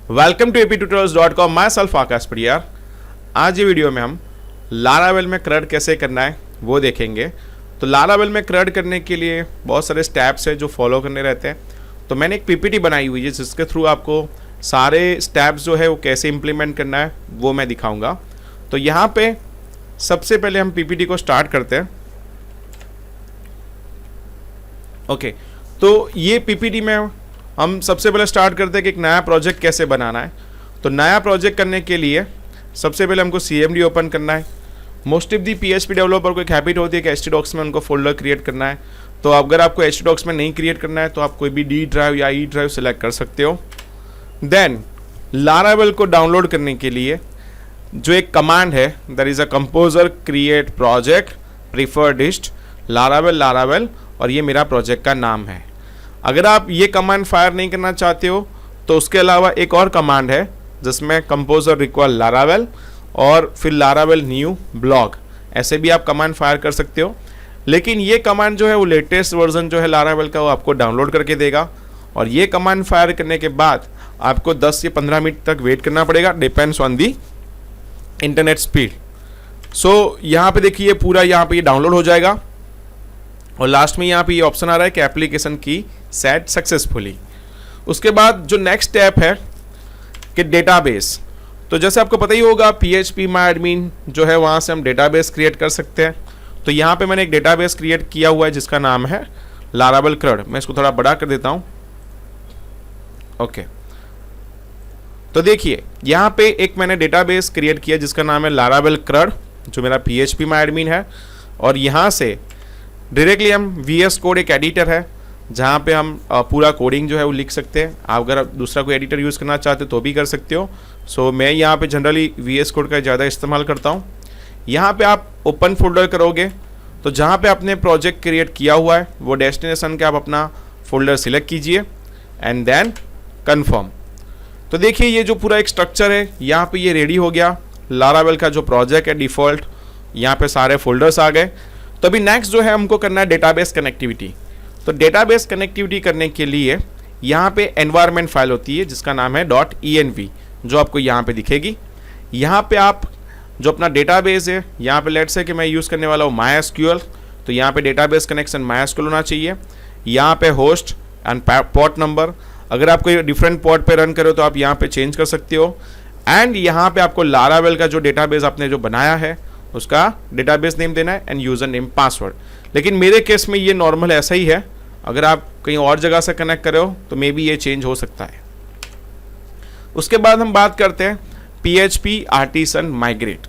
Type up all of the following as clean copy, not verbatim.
Welcome to aptutorials.com। Myself Akash Pariyar. आज ये video में हम लारावेल में क्रड कैसे करना है वो देखेंगे। तो लारावेल में क्रड करने के लिए बहुत सारे स्टेप्स हैं जो फॉलो करने रहते हैं। तो मैंने एक पीपीटी बनाई हुई है जिसके थ्रू आपको सारे स्टेप्स जो है वो कैसे इम्प्लीमेंट करना है वो मैं दिखाऊंगा। तो यहाँ पे सबसे पहले हम पीपीटी को स्टार्ट करते हैं। ओके, तो ये पीपीटी में हम सबसे पहले स्टार्ट करते हैं कि एक नया प्रोजेक्ट कैसे बनाना है। तो नया प्रोजेक्ट करने के लिए सबसे पहले हमको CMD ओपन करना है। Most of the PHP developer को एक हैबिट होती है कि htdocs में उनको फोल्डर क्रिएट करना है। तो अगर आपको htdocs में नहीं क्रिएट करना है तो आप कोई भी D ड्राइव या E ड्राइव सेलेक्ट कर सकते हो। देन लारावेल को डाउनलोड करने के लिए जो एक कमांड है that is a composer create project prefer dist Laravel और ये मेरा प्रोजेक्ट का नाम है। अगर आप ये कमांड फायर नहीं करना चाहते हो तो उसके अलावा एक और कमांड है जिसमें कंपोजर रिक्वायर लारावेल और फिर लारावेल न्यू ब्लॉग, ऐसे भी आप कमांड फायर कर सकते हो। लेकिन ये कमांड जो है वो लेटेस्ट वर्जन जो है लारावेल का वो आपको डाउनलोड करके देगा और ये कमांड फायर करने के बाद आपको 10 से 15 मिनट तक वेट करना पड़ेगा, depends on the internet speed. So यहाँ पे देखिए पूरा यहाँ पे ये डाउनलोड हो जाएगा और लास्ट में यहाँ पे ये ऑप्शन आ रहा है कि एप्लीकेशन की सेट सक्सेसफुली। उसके बाद जो नेक्स्ट स्टेप है कि डेटाबेस। तो जैसे आपको पता ही होगा PHP MyAdmin जो है वहाँ से हम डेटाबेस क्रिएट कर सकते हैं। तो यहाँ पे मैंने एक डेटाबेस क्रिएट किया हुआ है जिसका नाम है लारावेल क्रड। मैं इसको थोड़ा बड़ा कर देता हूँ। ओके, तो देखिए यहाँ पे एक मैंने डेटाबेस क्रिएट किया जिसका नाम है लारावेल क्रड जो मेरा PHP MyAdmin है। और यहाँ से डायरेक्टली हम VS कोड एक एडिटर है जहाँ पे हम पूरा कोडिंग जो है वो लिख सकते हैं। आप अगर दूसरा कोई एडिटर यूज़ करना चाहते हो तो भी कर सकते हो। सो मैं यहाँ पे जनरली VS कोड का ज़्यादा इस्तेमाल करता हूँ। यहाँ पे आप ओपन फोल्डर करोगे तो जहाँ पे आपने प्रोजेक्ट क्रिएट किया हुआ है वो डेस्टिनेशन का आप अपना फोल्डर सिलेक्ट कीजिए एंड देन कन्फर्म। तो देखिए ये जो पूरा एक स्ट्रक्चर है यहाँ पे ये रेडी हो गया। लारावेल का जो प्रोजेक्ट है डिफ़ॉल्ट यहाँ पे सारे फोल्डर्स आ गए। तो अभी नेक्स्ट जो है हमको करना है डेटाबेस कनेक्टिविटी। तो डेटाबेस कनेक्टिविटी करने के लिए यहाँ पे एनवायरनमेंट फाइल होती है जिसका नाम है .env जो आपको यहाँ पे दिखेगी। यहाँ पे आप जो अपना डेटाबेस है यहाँ पे लेट्स से कि मैं यूज़ करने वाला हूँ MySQL। तो यहाँ पे डेटाबेस कनेक्शन MySQL होना चाहिए। यहाँ पे होस्ट एंड पोर्ट नंबर, अगर आप कोई डिफरेंट पोर्ट पे रन करो तो आप यहाँ पे चेंज कर सकते हो। एंड यहाँ पे आपको लारावेल का जो डेटाबेस आपने जो बनाया है उसका डेटाबेस नेम देना है एंड यूज़र नेम पासवर्ड। लेकिन मेरे केस में ये नॉर्मल ऐसा ही है। अगर आप कहीं और जगह से कनेक्ट करे हो तो मे बी ये चेंज हो सकता है। उसके बाद हम बात करते हैं PHP आर्टिसन माइग्रेट।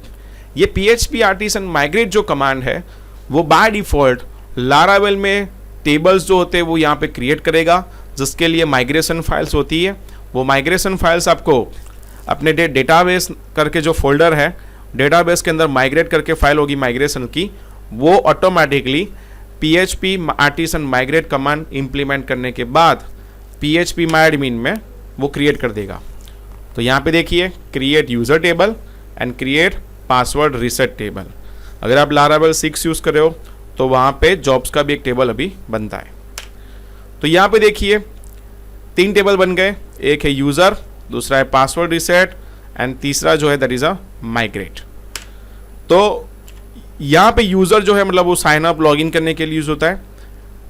ये PHP आर्टिसन माइग्रेट जो कमांड है वो बाय डिफ़ॉल्ट लारावेल में टेबल्स जो होते हैं वो यहाँ पे क्रिएट करेगा जिसके लिए माइग्रेशन फाइल्स होती है। वो माइग्रेशन फाइल्स आपको अपने डेटाबेस करके जो फोल्डर है डेटाबेस के अंदर माइग्रेट करके फाइल होगी माइग्रेशन की, वो automatically PHP artisan migrate command implement करने के बाद PHP MyAdmin में वो क्रिएट कर देगा। तो यहाँ पे देखिए create user table and create password reset table. अगर आप लारावेल 6 यूज़ कर रहे हो तो वहाँ पे जॉब्स का भी एक टेबल अभी बनता है। तो यहाँ पे देखिए 3 टेबल बन गए, एक है यूज़र, दूसरा है पासवर्ड रीसेट एंड तीसरा जो है दैट इज़ अ माइग्रेट। तो यहाँ पे यूज़र जो है मतलब वो साइन अप लॉगिन करने के लिए यूज़ होता है,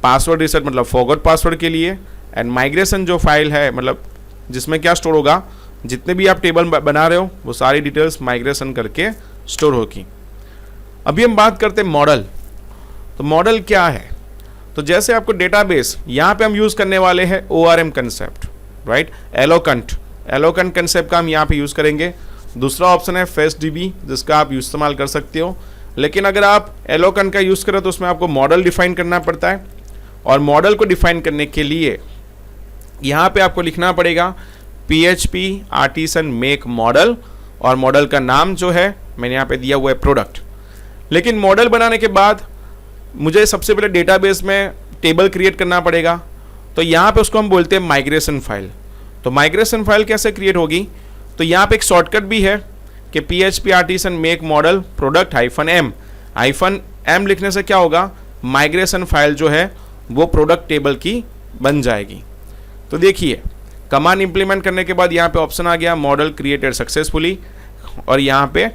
पासवर्ड रीसेट मतलब फॉरगॉट पासवर्ड के लिए, एंड माइग्रेशन जो फाइल है मतलब जिसमें क्या स्टोर होगा, जितने भी आप टेबल बना रहे हो वो सारी डिटेल्स माइग्रेशन करके स्टोर होगी। अभी हम बात करते हैं मॉडल। तो मॉडल क्या है? तो जैसे आपको डेटाबेस यहाँ पे हम यूज़ करने वाले हैं ORM concept, right, eloquent concept का हम यहाँ पे यूज़ करेंगे। दूसरा ऑप्शन है FastDB जिसका आप इस्तेमाल कर सकते हो। लेकिन अगर आप एलोकेंट का यूज़ करें तो उसमें आपको मॉडल डिफाइन करना पड़ता है और मॉडल को डिफाइन करने के लिए यहाँ पे आपको लिखना पड़ेगा PHP आर्टिसन मेक मॉडल और मॉडल का नाम जो है मैंने यहाँ पे दिया हुआ है प्रोडक्ट। लेकिन मॉडल बनाने के बाद मुझे सबसे पहले डेटाबेस में टेबल क्रिएट करना पड़ेगा। तो यहाँ पे उसको हम बोलते हैं माइग्रेशन फाइल। तो माइग्रेशन फाइल कैसे क्रिएट होगी? तो यहाँ पे एक शॉर्टकट भी है कि PHP artisan make model product -m लिखने से क्या होगा, माइग्रेशन फाइल जो है वो प्रोडक्ट टेबल की बन जाएगी। तो देखिए कमांड इंप्लीमेंट करने के बाद यहाँ पे ऑप्शन आ गया मॉडल क्रिएटेड सक्सेसफुली, और यहाँ पे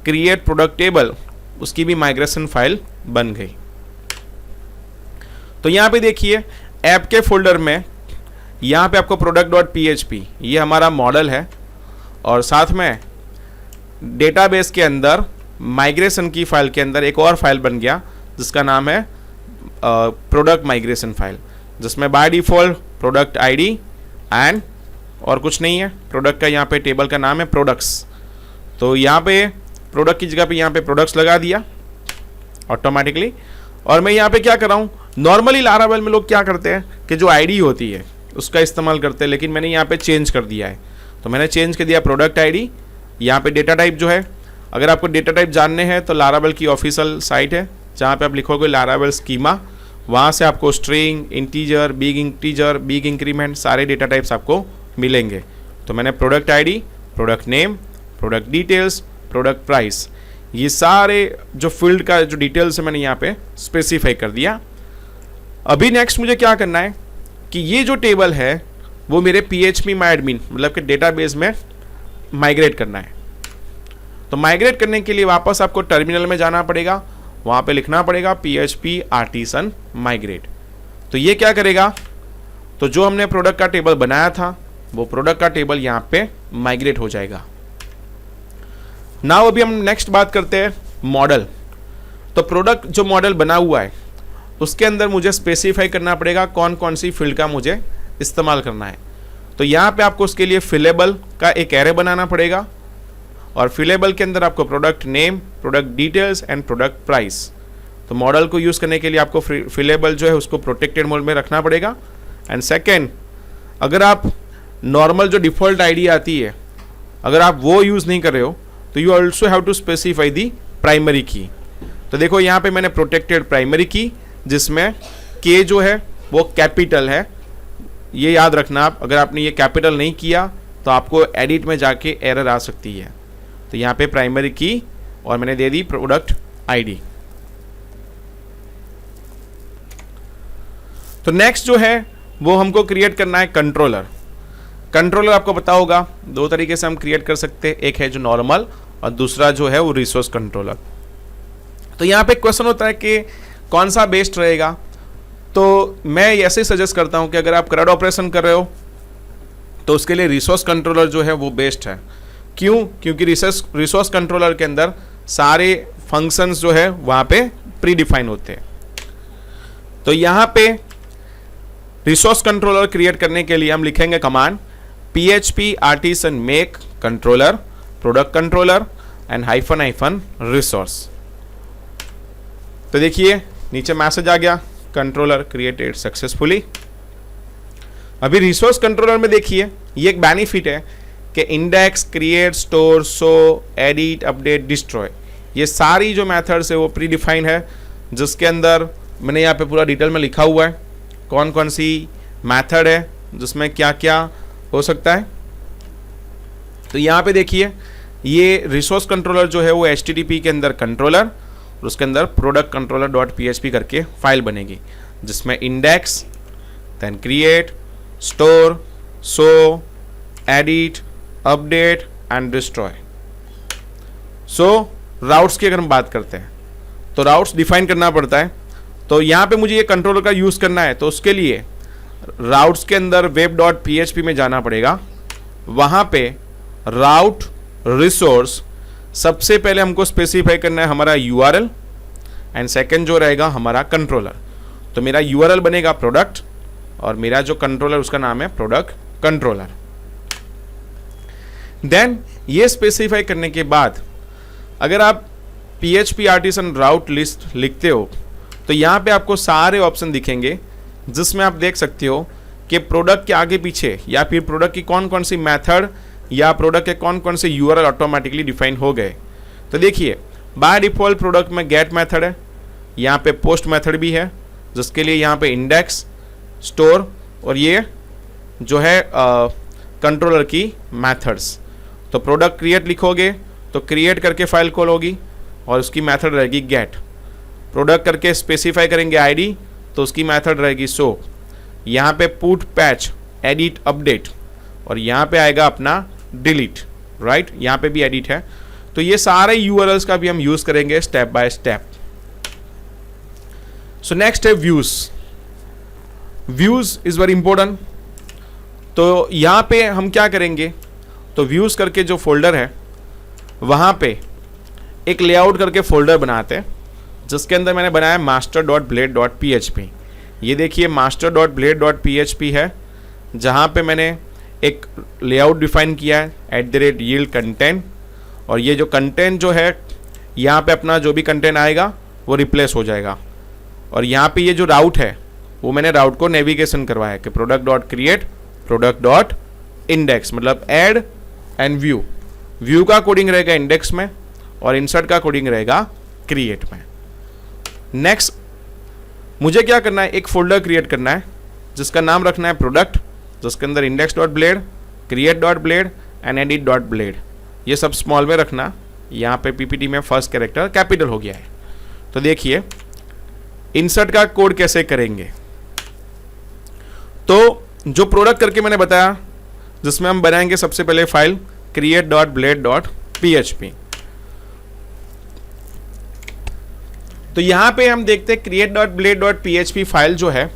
क्रिएट प्रोडक्ट टेबल, उसकी भी माइग्रेशन फाइल बन गई। तो यहाँ पे देखिए ऐप के फोल्डर में यहाँ पे आपको product.php ये हमारा मॉडल है, और साथ में डेटाबेस के अंदर माइग्रेशन की फाइल के अंदर एक और फाइल बन गया जिसका नाम है प्रोडक्ट माइग्रेशन फाइल, जिसमें by default product ID and और कुछ नहीं है। प्रोडक्ट का यहाँ पे टेबल का नाम है प्रोडक्ट्स, तो यहाँ पे प्रोडक्ट की जगह पे यहाँ पे प्रोडक्ट्स लगा दिया ऑटोमेटिकली। और मैं यहाँ पे क्या कर रहा हूँ, नॉर्मली लारावेल में लोग क्या करते हैं कि जो आईडी होती है उसका इस्तेमाल करते हैं, लेकिन मैंने यहाँ पे चेंज कर दिया है। तो मैंने चेंज कर दिया प्रोडक्ट आईडी। यहाँ पे डेटा टाइप जो है, अगर आपको डेटा टाइप जानने हैं तो लारावेल की ऑफिशियल साइट है जहाँ पे आप लिखोगे लारावेल स्कीमा, वहाँ से आपको स्ट्रिंग, इंटीजर, बिग इंक्रीमेंट सारे डेटा टाइप्स आपको मिलेंगे। तो मैंने product ID, product name, product details, product price, ये सारे जो फील्ड का जो डिटेल्स है मैंने यहाँ पे स्पेसिफाई कर दिया। अभी नेक्स्ट मुझे क्या करना है कि ये जो टेबल है वो मेरे PHP MyAdmin मतलब कि डेटाबेस में माइग्रेट करना है। तो माइग्रेट करने के लिए वापस आपको टर्मिनल में जाना पड़ेगा, वहाँ पे लिखना पड़ेगा PHP आर्टिसन माइग्रेट। तो ये क्या करेगा, तो जो हमने प्रोडक्ट का टेबल बनाया था वो प्रोडक्ट का टेबल यहाँ पे माइग्रेट हो जाएगा। नाउ अभी हम नेक्स्ट बात करते हैं मॉडल। तो प्रोडक्ट जो मॉडल बना हुआ है उसके अंदर मुझे स्पेसिफाई करना पड़ेगा कौन कौन सी फील्ड का मुझे इस्तेमाल करना है। तो यहाँ पे आपको उसके लिए फिलेबल का एक एरे बनाना पड़ेगा, और फिलेबल के अंदर आपको product name, product details and product price. तो मॉडल को यूज़ करने के लिए आपको फिलेबल जो है उसको प्रोटेक्टेड मोड में रखना पड़ेगा। एंड सेकेंड, अगर आप नॉर्मल जो डिफ़ॉल्ट आईडी आती है अगर आप वो यूज़ नहीं कर रहे हो तो you also have to specify the primary key. तो देखो यहाँ पे मैंने प्रोटेक्टेड प्राइमरी की जिसमें के जो है वो कैपिटल है, ये याद रखना आप। अगर आपने ये कैपिटल नहीं किया तो आपको एडिट में जाके एरर आ सकती है। तो यहाँ पे प्राइमरी की और मैंने दे दी प्रोडक्ट आईडी। तो नेक्स्ट जो है वो हमको क्रिएट करना है कंट्रोलर। कंट्रोलर आपको पता होगा दो तरीके से हम क्रिएट कर सकते हैं, एक है जो नॉर्मल और दूसरा जो है वो रिसोर्स कंट्रोलर। तो यहाँ पे क्वेश्चन होता है कि कौन सा बेस्ट रहेगा। तो मैं ऐसे सजेस्ट करता हूँ कि अगर आप CRUD ऑपरेशन कर रहे हो तो उसके लिए रिसोर्स कंट्रोलर जो है वो बेस्ट है। क्यों? क्योंकि रिसोर्स कंट्रोलर के अंदर सारे फंक्शंस जो है वहाँ पे प्री डिफाइन होते हैं। तो यहाँ पे रिसोर्स कंट्रोलर क्रिएट करने के लिए हम लिखेंगे command PHP artisan make controller product controller and hyphen resource. तो देखिए नीचे मैसेज आ गया कंट्रोलर क्रिएटेड सक्सेसफुली। अभी रिसोर्स कंट्रोलर में देखिए ये एक बेनिफिट है कि index, create, store, show, edit, update, destroy, ये सारी जो मेथड्स है वो प्री डिफाइन है, जिसके अंदर मैंने यहाँ पे पूरा डिटेल में लिखा हुआ है कौन कौन सी मेथड है जिसमें क्या क्या हो सकता है। तो यहाँ पे देखिए ये रिसोर्स कंट्रोलर जो है वो HTTP के अंदर कंट्रोलर और उसके अंदर प्रोडक्ट कंट्रोलर .php करके फाइल बनेगी जिसमें index, then create, store, show, edit, update and destroy. So routes की अगर हम बात करते हैं तो राउट्स डिफाइन करना पड़ता है। तो यहाँ पे मुझे ये कंट्रोलर का यूज़ करना है तो उसके लिए राउट्स के अंदर web.php में जाना पड़ेगा। वहाँ पे राउट रिसोर्स सबसे पहले हमको स्पेसिफाई करना है हमारा URL एंड सेकंड जो रहेगा हमारा कंट्रोलर। तो मेरा URL बनेगा प्रोडक्ट और मेरा जो कंट्रोलर उसका नाम है प्रोडक्ट कंट्रोलर। देन ये स्पेसिफाई करने के बाद अगर आप PHP आर्टिसन राउट लिस्ट लिखते हो तो यहाँ पे आपको सारे ऑप्शन दिखेंगे जिसमें आप देख सकते हो कि प्रोडक्ट के आगे पीछे या फिर प्रोडक्ट की कौन कौन सी मेथड या प्रोडक्ट के कौन कौन से URL ऑटोमेटिकली डिफाइन हो गए। तो देखिए बाय डिफॉल्ट प्रोडक्ट में गेट मेथड है, यहाँ पे पोस्ट मेथड भी है जिसके लिए यहाँ पे इंडेक्स, स्टोर और ये जो है कंट्रोलर की मेथड्स। तो प्रोडक्ट क्रिएट लिखोगे तो क्रिएट करके फाइल कॉल होगी और उसकी मेथड रहेगी गेट। प्रोडक्ट करके स्पेसिफाई करेंगे आईडी तो उसकी मेथड रहेगी शो। यहाँ पे पुट, पैच, एडिट, अपडेट और यहाँ पे आएगा अपना डिलीट, राइट, यहाँ पे भी एडिट है। तो ये सारे यूआरएल्स का भी हम यूज करेंगे step by step. So next है views. Views is very important. तो यहाँ पे हम क्या करेंगे, तो व्यूज करके जो फोल्डर है वहाँ पे एक लेआउट करके फोल्डर बनाते हैं, जिसके अंदर मैंने बनाया master.blade.php। ये देखिए master.blade.php है, जहाँ पे मैंने एक लेआउट डिफाइन किया है @yield content, और ये जो कंटेंट जो है यहाँ पे अपना जो भी कंटेंट आएगा वो रिप्लेस हो जाएगा। और यहाँ पे ये जो राउट है वो मैंने राउट को नेविगेशन करवाया कि product.create product.index, मतलब ऐड एंड व्यू। व्यू का कोडिंग रहेगा इंडेक्स में और इंसर्ट का कोडिंग रहेगा क्रिएट में। नेक्स्ट मुझे क्या करना है, एक फोल्डर क्रिएट करना है जिसका नाम रखना है प्रोडक्ट, जिसके अंदर index.blade, create.blade एंड edit.blade, ये सब स्मॉल में रखना। यहाँ पे पीपीटी में फर्स्ट कैरेक्टर कैपिटल हो गया है। तो देखिए इंसर्ट का कोड कैसे करेंगे। तो जो प्रोडक्ट करके मैंने बताया, जिसमें हम बनाएंगे सबसे पहले फाइल create.blade.php। तो यहां पे हम देखते हैं create.blade.php फाइल जो है,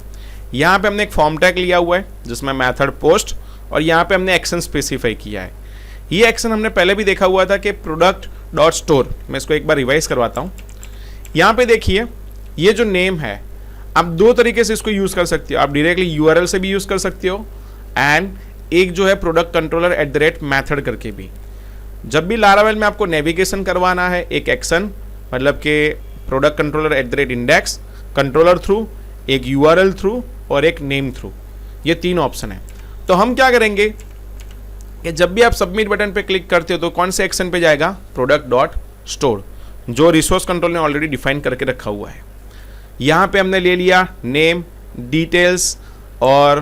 यहां पे हमने एक फॉर्म टैग लिया हुआ है जिसमें मेथड पोस्ट, और यहां पे हमने एक्शन स्पेसिफाई किया है। ये एक्शन हमने पहले भी देखा हुआ था कि product.store। मैं इसको एक बार रिवाइज करवाता हूं। यहां पे देखिए ये जो नेम है, आप दो तरीके से इसको यूज कर सकते हो। आप डायरेक्टली यूआरएल से भी यूज कर सकते हो, एंड एक जो है प्रोडक्ट कंट्रोलर @मेथड करके भी। जब भी लारावेल में आपको नेविगेशन करवाना है, एक एक्शन मतलब कि product controller @index, controller through, एक यूआरएल थ्रू और एक नेम थ्रू, ये तीन ऑप्शन है। तो हम क्या करेंगे कि जब भी आप सबमिट बटन पे क्लिक करते हो तो कौन से एक्शन पे जाएगा, product.store, जो रिसोर्स कंट्रोल ने ऑलरेडी डिफाइन करके रखा हुआ है। यहाँ पे हमने ले लिया नेम, डिटेल्स और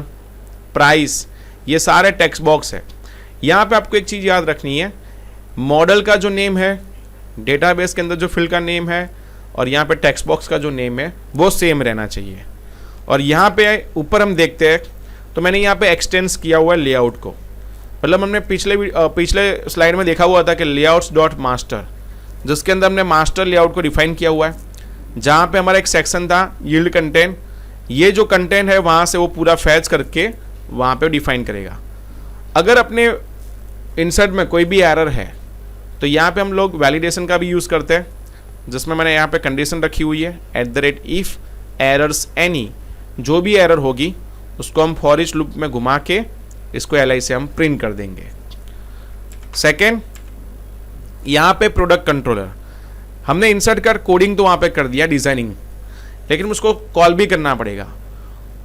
प्राइस, ये सारे टेक्स्ट बॉक्स है। यहाँ पे आपको एक चीज़ याद रखनी है, मॉडल का जो नेम है, डेटाबेस के अंदर जो फील्ड का नेम है, और यहाँ पे टेक्स्ट बॉक्स का जो नेम है वो सेम रहना चाहिए। और यहाँ पे ऊपर हम देखते हैं, तो मैंने यहाँ पे एक्सटेंस किया हुआ है लेआउट को। मतलब हमने पिछले स्लाइड में देखा हुआ था कि layouts.master, जिसके अंदर हमने मास्टर लेआउट को डिफाइन किया हुआ है, जहाँ पे हमारा एक सेक्शन था yield content। ये जो कंटेंट है वहाँ से वो पूरा फैच करके वहाँ पे डिफाइन करेगा। अगर अपने इंसर्ट में कोई भी एरर है तो यहाँ पे हम लोग वैलिडेशन का भी यूज़ करते हैं, जिसमें मैंने यहाँ पे कंडीशन रखी हुई है @if errors any, जो भी एरर होगी उसको हम फॉर ईच लूप में घुमा के इसको li से हम प्रिंट कर देंगे। सेकेंड, यहाँ पे प्रोडक्ट कंट्रोलर हमने इंसर्ट कर कोडिंग तो वहाँ पे कर दिया, डिजाइनिंग, लेकिन उसको कॉल भी करना पड़ेगा।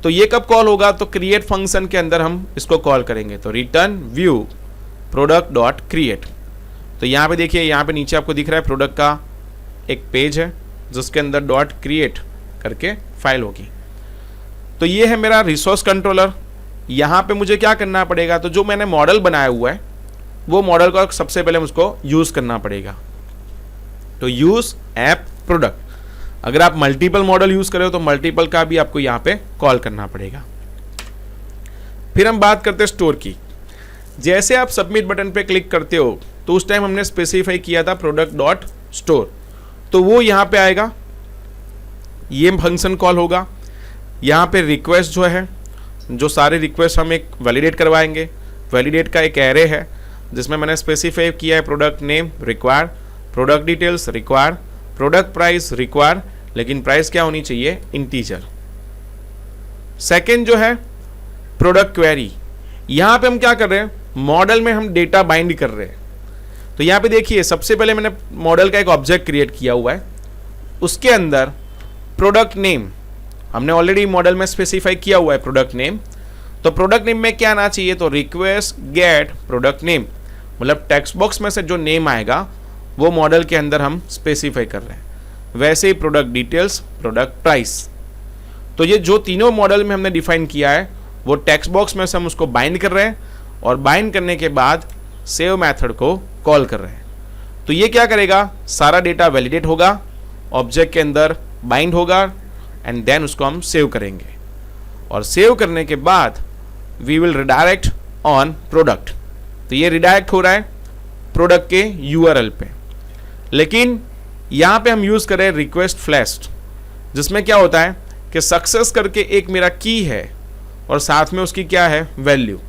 तो ये कब कॉल होगा, तो क्रिएट फंक्शन के अंदर हम इसको कॉल करेंगे। तो रिटर्न व्यू product.create। तो यहाँ पे देखिए, यहाँ पे नीचे आपको दिख रहा है प्रोडक्ट का एक पेज है जिसके अंदर .create करके फाइल होगी। तो ये है मेरा रिसोर्स कंट्रोलर। यहाँ पे मुझे क्या करना पड़ेगा, तो जो मैंने मॉडल बनाया हुआ है वो मॉडल का सबसे पहले मुझको यूज करना पड़ेगा। तो यूज ऐप प्रोडक्ट, अगर आप मल्टीपल मॉडल यूज कर रहे हो तो मल्टीपल का भी आपको यहाँ पे कॉल करना पड़ेगा। फिर हम बात करते हैं स्टोर की। जैसे आप सबमिट बटन पे क्लिक करते हो तो उस टाइम हमने स्पेसिफाई किया था product.store, तो वो यहाँ पे आएगा, ये फंक्शन कॉल होगा। यहाँ पे रिक्वेस्ट जो है, जो सारे रिक्वेस्ट हम एक वैलिडेट करवाएंगे। वैलिडेट का एक एरे है जिसमें मैंने स्पेसिफाई किया है product name require, product details require, product price require, लेकिन प्राइस क्या होनी चाहिए, इंटीजर। सेकेंड जो है प्रोडक्ट क्वेरी, यहाँ पे हम क्या कर रहे हैं, मॉडल में हम डेटा बाइंड कर रहे हैं। तो यहाँ पे देखिए, सबसे पहले मैंने मॉडल का एक ऑब्जेक्ट क्रिएट किया हुआ है, उसके अंदर प्रोडक्ट नेम हमने ऑलरेडी मॉडल में स्पेसिफाई किया हुआ है प्रोडक्ट नेम। तो प्रोडक्ट नेम में क्या आना चाहिए, तो रिक्वेस्ट गेट प्रोडक्ट नेम, मतलब टेक्स्ट बॉक्स में से जो नेम आएगा वो मॉडल के अंदर हम स्पेसिफाई कर रहे हैं। वैसे ही प्रोडक्ट डिटेल्स, प्रोडक्ट प्राइस। तो ये जो तीनों मॉडल में हमने डिफाइन किया है वो टेक्स्ट बॉक्स में से हम उसको बाइंड कर रहे हैं, और बाइंड करने के बाद सेव मेथड को कॉल कर रहे हैं। तो ये क्या करेगा, सारा डेटा वैलिडेट होगा, ऑब्जेक्ट के अंदर बाइंड होगा, एंड देन उसको हम सेव करेंगे। और सेव करने के बाद we will redirect on product, तो ये रिडायरेक्ट हो रहा है प्रोडक्ट के यूआरएल पे। लेकिन यहाँ पे हम यूज़ करें रिक्वेस्ट फ्लैश, जिसमें क्या होता है कि सक्सेस करके एक मेरा की है और साथ में उसकी क्या है वैल्यू।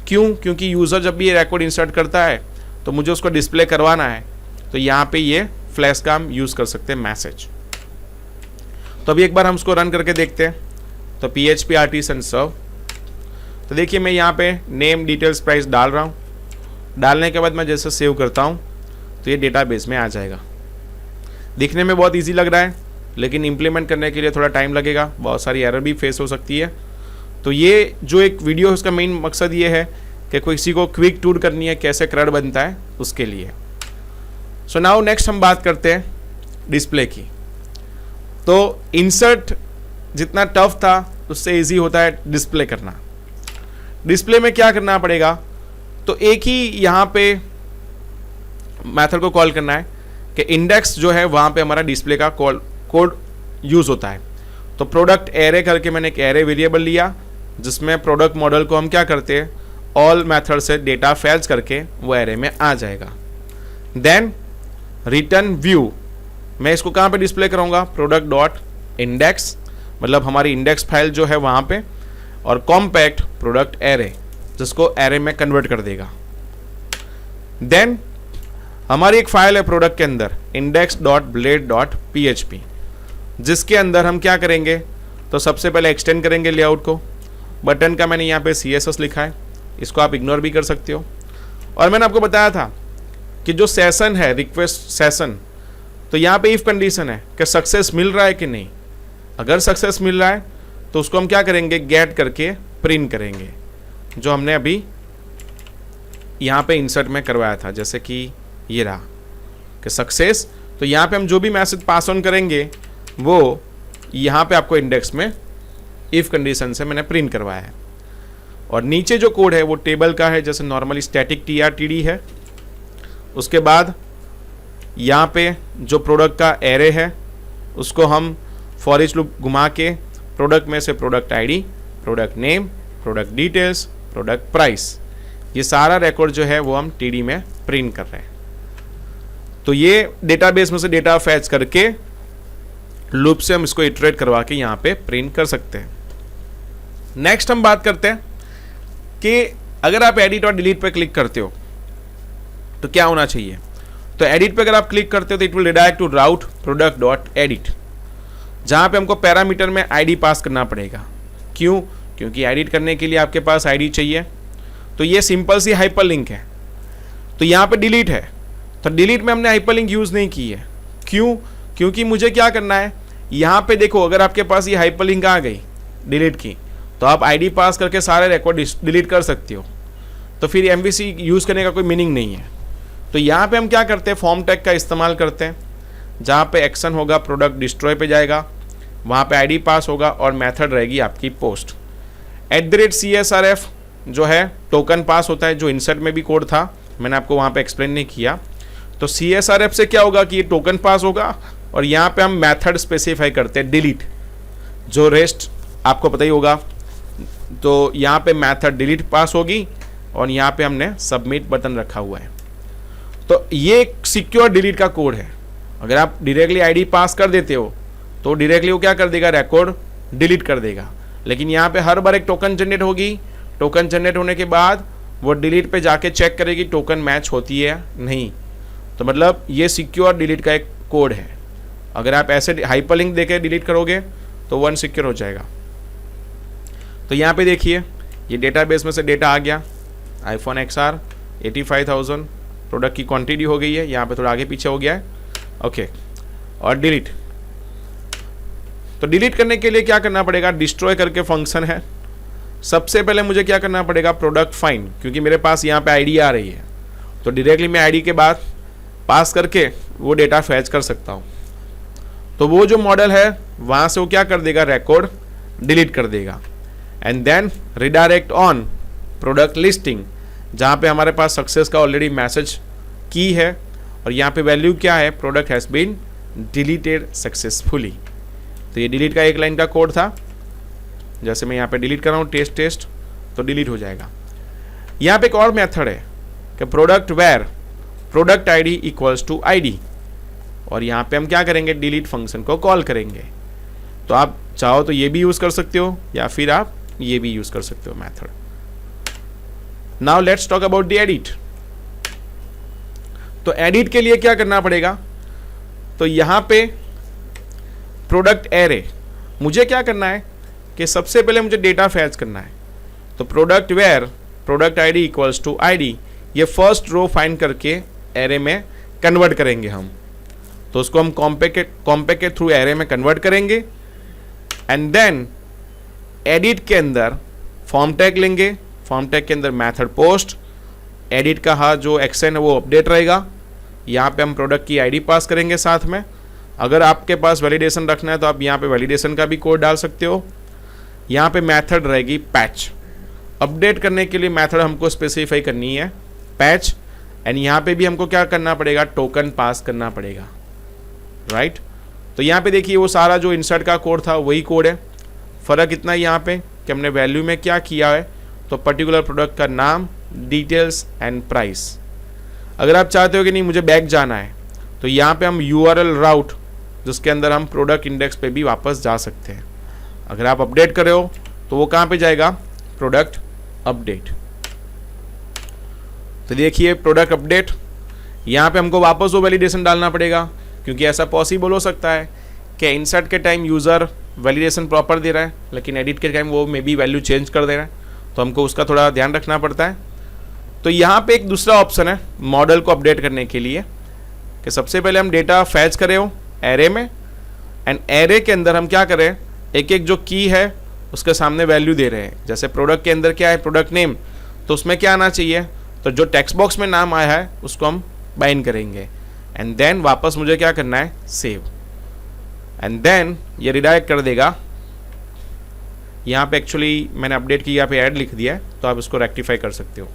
क्यों? क्योंकि यूज़र जब भी ये रिकॉर्ड इंसर्ट करता है तो मुझे उसको डिस्प्ले करवाना है, तो यहाँ पे ये फ्लैश का हम यूज़ कर सकते हैं मैसेज। तो अभी एक बार हम उसको रन करके देखते हैं। तो PHP आर्टिसन सर्व, तो देखिए मैं यहाँ पे नेम डिटेल्स प्राइस डाल रहा हूँ। डालने के बाद मैं जैसे सेव करता हूँ तो ये डेटाबेस में आ जाएगा। दिखने में बहुत इजी लग रहा है, लेकिन इम्प्लीमेंट करने के लिए थोड़ा टाइम लगेगा, बहुत सारी एरर भी फेस हो सकती है। तो ये जो एक वीडियो है उसका मेन मकसद ये है कि कोई किसी को क्विक टूर करनी है कैसे CRUD बनता है उसके लिए। सो नाउ नेक्स्ट हम बात करते हैं डिस्प्ले की। तो इंसर्ट जितना टफ था उससे इजी होता है डिस्प्ले करना। डिस्प्ले में क्या करना पड़ेगा, तो एक ही यहाँ पे मेथड को कॉल करना है कि इंडेक्स जो है वहाँ पे हमारा डिस्प्ले का कोड यूज़ होता है। तो प्रोडक्ट एरे करके मैंने एक एरे वेरिएबल लिया, जिसमें प्रोडक्ट मॉडल को हम क्या करते हैं ऑल मेथड से डेटा फैच करके वो एरे में आ जाएगा। देन रिटर्न व्यू, मैं इसको कहाँ पे डिस्प्ले करूँगा, प्रोडक्ट डॉट इंडेक्स, मतलब हमारी इंडेक्स फाइल जो है वहाँ पे, और कॉम्पैक्ट प्रोडक्ट एरे, जिसको एरे में कन्वर्ट कर देगा। देन हमारी एक फाइल है प्रोडक्ट के अंदर index.blade.php, जिसके अंदर हम क्या करेंगे, तो सबसे पहले एक्सटेंड करेंगे लेआउट को। बटन का मैंने यहाँ पे CSS लिखा है, इसको आप इग्नोर भी कर सकते हो। और मैंने आपको बताया था कि जो सेशन है रिक्वेस्ट सेशन, तो यहाँ पे इफ कंडीशन है कि सक्सेस मिल रहा है कि नहीं। अगर सक्सेस मिल रहा है तो उसको हम क्या करेंगे, गेट करके प्रिंट करेंगे, जो हमने अभी यहाँ पे इंसर्ट में करवाया था। जैसे कि ये रहा कि सक्सेस, तो यहाँ पे हम जो भी मैसेज पास ऑन करेंगे वो यहाँ पे आपको इंडेक्स में इफ कंडीशन से मैंने प्रिंट करवाया है। और नीचे जो कोड है वो टेबल का है, जैसे नॉर्मली स्टैटिक TRTD है। उसके बाद यहाँ पे जो प्रोडक्ट का एरे है उसको हम फॉर ईच लूप घुमा के प्रोडक्ट में से product ID, product name, product details, product price, ये सारा रिकॉर्ड जो है वो हम TD में प्रिंट कर रहे हैं। तो ये डेटाबेस में से डेटा फैच करके लूप से हम इसको इटरेट करवा के यहाँ पे प्रिंट कर सकते हैं। नेक्स्ट हम बात करते हैं कि अगर आप एडिट और डिलीट पे क्लिक करते हो तो क्या होना चाहिए। तो एडिट पे अगर आप क्लिक करते हो तो it will redirect to route product dot edit, जहाँ पे हमको पैरामीटर में ID पास करना पड़ेगा। क्यों? क्योंकि एडिट करने के लिए आपके पास ID चाहिए। तो ये सिंपल सी हाइपरलिंक है। तो यहाँ पे डिलीट है, तो डिलीट में हमने हाइपरलिंक यूज़ नहीं की है। क्यों? क्योंकि मुझे क्या करना है, यहाँ पे देखो अगर आपके पास ये हाइपरलिंक आ गई डिलीट की, तो आप ID पास करके सारे रिकॉर्ड डिलीट कर सकते हो। तो फिर MVC यूज़ करने का कोई मीनिंग नहीं है। तो यहाँ पे हम क्या करते हैं, फॉर्म टैग का इस्तेमाल करते हैं, जहाँ पे एक्शन होगा प्रोडक्ट डिस्ट्रॉय पे जाएगा, वहाँ पे ID पास होगा और मेथड रहेगी आपकी पोस्ट। @CSRF जो है टोकन पास होता है, जो इंसर्ट में भी कोड था, मैंने आपको वहाँ पे एक्सप्लेन नहीं किया। तो CSRF से क्या होगा कि ये टोकन पास होगा और यहाँ पे हम मेथड स्पेसिफाई करते हैं डिलीट, जो रेस्ट आपको पता ही होगा। तो यहाँ पे मेथड डिलीट पास होगी और यहाँ पे हमने सबमिट बटन रखा हुआ है। तो ये एक सिक्योर डिलीट का कोड है। अगर आप डायरेक्टली ID पास कर देते हो तो डायरेक्टली वो क्या कर देगा, रिकॉर्ड डिलीट कर देगा। लेकिन यहाँ पे हर बार एक टोकन जनरेट होगी, टोकन जनरेट होने के बाद वो डिलीट पे जाके चेक करेगी टोकन मैच होती है नहीं। तो मतलब ये सिक्योर डिलीट का एक कोड है। अगर आप ऐसे हाइपरलिंक देके डिलीट करोगे तो वन सिक्योर हो जाएगा। तो यहाँ पे देखिए ये डेटाबेस में से डेटा आ गया, iPhone XR 85,000, प्रोडक्ट की क्वांटिटी हो गई है, यहाँ पे थोड़ा आगे पीछे हो गया है। ओके, और डिलीट। तो डिलीट करने के लिए क्या करना पड़ेगा, डिस्ट्रॉय करके फंक्शन है। सबसे पहले मुझे क्या करना पड़ेगा, प्रोडक्ट फाइंड, क्योंकि मेरे पास यहाँ पे ID आ रही है, तो डायरेक्टली मैं ID के बाद पास करके वो डेटा फैच कर सकता हूँ। तो वो जो मॉडल है वहाँ से वो क्या कर देगा, रिकॉर्ड डिलीट कर देगा। And then redirect on product listing, जहाँ पे हमारे पास सक्सेस का ऑलरेडी मैसेज की है और यहाँ पे वैल्यू क्या है, product has been deleted successfully. तो ये डिलीट का एक लाइन का कोड था। जैसे मैं यहाँ पे डिलीट कर रहा हूँ टेस्ट तो डिलीट हो जाएगा। यहाँ पे एक और मेथड है कि product where product ID equals to ID, और यहाँ पे हम क्या करेंगे, डिलीट फंक्शन को कॉल करेंगे। तो आप चाहो तो ये भी यूज कर सकते हो या फिर आप ये भी यूज कर सकते हो method. Now let's talk about the edit. तो एडिट के लिए क्या करना पड़ेगा, तो यहाँ पे प्रोडक्ट एरे, मुझे क्या करना है कि सबसे पहले मुझे डेटा फैच करना है। तो product where product ID equals to ID, ये फर्स्ट रो फाइंड करके एरे में कन्वर्ट करेंगे हम। तो उसको हम कॉम्पैक्ट के थ्रू एरे में कन्वर्ट करेंगे, एंड देन एडिट के अंदर फॉर्म टैग लेंगे, फॉर्म टैग के अंदर मेथड पोस्ट, एडिट का जो एक्शन है वो अपडेट रहेगा। यहाँ पे हम प्रोडक्ट की आईडी पास करेंगे साथ में। अगर आपके पास वैलिडेशन रखना है तो आप यहाँ पे वैलिडेशन का भी कोड डाल सकते हो। यहाँ पे मेथड रहेगी पैच, अपडेट करने के लिए मेथड हमको स्पेसिफाई करनी है पैच, एंड यहाँ पे भी हमको क्या करना पड़ेगा, टोकन पास करना पड़ेगा, राइट। तो यहाँ पे देखिए वो सारा जो इंसर्ट का कोड था वही कोड है, फ़र्क इतना है यहाँ पे कि हमने वैल्यू में क्या किया है, तो पर्टिकुलर प्रोडक्ट का नाम, डिटेल्स एंड प्राइस। अगर आप चाहते हो कि नहीं मुझे बैक जाना है, तो यहाँ पे हम URL राउट, जिसके अंदर हम प्रोडक्ट इंडेक्स पे भी वापस जा सकते हैं। अगर आप अपडेट कर रहे हो तो वो कहाँ पे जाएगा, प्रोडक्ट अपडेट। तो देखिए प्रोडक्ट अपडेट, यहाँ पे हमको वापस वो वैलिडेशन डालना पड़ेगा, क्योंकि ऐसा पॉसिबल हो सकता है कि इंसर्ट के टाइम यूज़र वैलिडेशन प्रॉपर दे रहा है लेकिन एडिट के टाइम वो मे बी वैल्यू चेंज कर दे रहा है, तो हमको उसका थोड़ा ध्यान रखना पड़ता है। तो यहाँ पे एक दूसरा ऑप्शन है मॉडल को अपडेट करने के लिए, कि सबसे पहले हम डेटा फैच करें हो एरे में, एंड एरे के अंदर हम क्या करें, एक एक जो की है उसके सामने वैल्यू दे रहे हैं। जैसे प्रोडक्ट के अंदर क्या है, प्रोडक्ट नेम, तो उसमें क्या आना चाहिए, तो जो टेक्स्ट बॉक्स में नाम आया है उसको हम बाइंड करेंगे, एंड देन वापस मुझे क्या करना है, सेव, एंड देन ये रिडायरेक्ट कर देगा। यहाँ पे एक्चुअली मैंने अपडेट की, यहाँ पे ऐड लिख दिया है, तो आप इसको रेक्टिफाई कर सकते हो।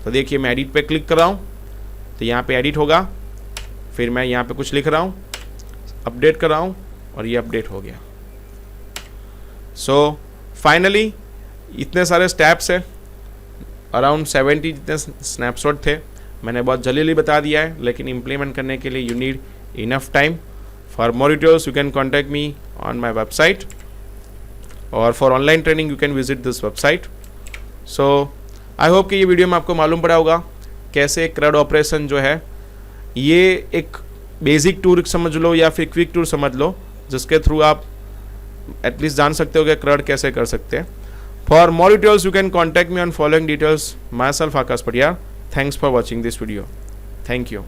तो देखिए मैं एडिट पे क्लिक कर रहा हूँ तो यहाँ पे एडिट होगा, फिर मैं यहाँ पे कुछ लिख रहा हूँ, अपडेट कर रहा हूँ और ये अपडेट हो गया। सो फाइनली इतने सारे स्टेप्स है, अराउंड 70 जितने स्नैपशॉट थे, मैंने बहुत जल्दी बता दिया है, लेकिन इम्प्लीमेंट करने के लिए you need enough time. For more details you can contact me on my website, और for online training you can visit this website. So I hope कि ये वीडियो में आपको मालूम पड़ा होगा कैसे CRUD ऑपरेशन जो है, ये एक बेसिक टूर समझ लो या फिर क्विक टूर समझ लो, जिसके थ्रू आप एटलीस्ट जान सकते हो कि CRUD कैसे कर सकते हैं। For more details you can contact me on following details, myself Akash Patiyar. Thanks for watching this video, thank you.